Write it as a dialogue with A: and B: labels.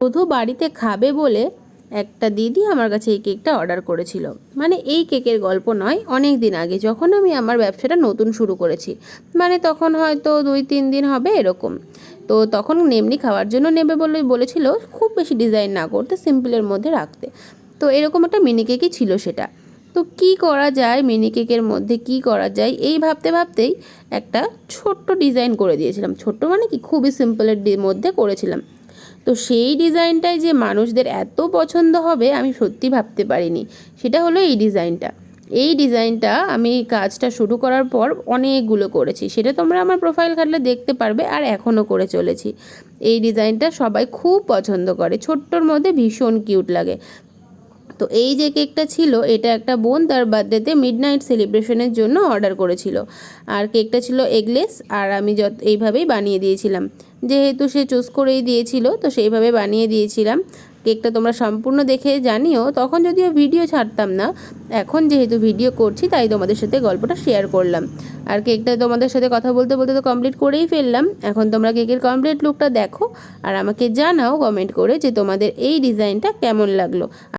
A: শুধু বাড়িতে খাবে বলে একটা দিদি আমার কাছে এই কেকটা অর্ডার করেছিল। মানে এই কেকের গল্প নয়, অনেক দিন আগে যখন আমি আমার ব্যবসাটা নতুন শুরু করেছি, মানে তখন হয়তো 2-3 দিন হবে এরকম। তো তখন এমনি খাওয়ার জন্য নেবে বলে বলেছিল, খুব বেশি ডিজাইন না করতে, সিম্পলের মধ্যে রাখতে। তো এরকম একটা মিনি কেকই ছিল সেটা। তো কি করা যায় মিনি কেকের মধ্যে, কি করা যায় এই ভাবতে ভাবতেই একটা ছোট্ট ডিজাইন করে দিয়েছিলাম। ছোট্ট মানে কি, খুবই সিম্পলের মধ্যে করেছিলাম। তো সেই ডিজাইনটাই যে মানুষদের এত পছন্দ হবে আমি সত্যি ভাবতে পারিনি। সেটা হলো এই ডিজাইনটা আমি কাজটা শুরু করার পর অনেকগুলো করেছি, সেটা তোমরা আমার প্রোফাইল ঘাটলে দেখতে পারবে, আর এখনও করে চলেছি। এই ডিজাইনটা সবাই খুব পছন্দ করে, ছোট্টর মধ্যে ভীষণ কিউট লাগে। তো এই যে কেকটা ছিল, এটা একটা বোন তার বার্থডেতে মিডনাইট সেলিব্রেশনের জন্য অর্ডার করেছিল। আর কেকটা ছিল এগলেস, আর আমি এইভাবেই বানিয়ে দিয়েছিলাম। যেহেতু সে চুজ করেই দিয়েছিল, তো সেইভাবে বানিয়ে দিয়েছিলাম। কেকটা তোমরা সম্পূর্ণ দেখে জানিও, তখন যদিও ভিডিও ছাড়তাম না, এখন যেহেতু ভিডিও করছি তাই তোমাদের সাথে গল্পটা শেয়ার করলাম। আর কেকটা তোমাদের সাথে কথা বলতে বলতে তো কমপ্লিট করেই ফেললাম। এখন তোমরা কেকের কমপ্লিট লুকটা দেখো, আর আমাকে জানাও কমেন্ট করে যে তোমাদের এই ডিজাইনটা কেমন লাগলো।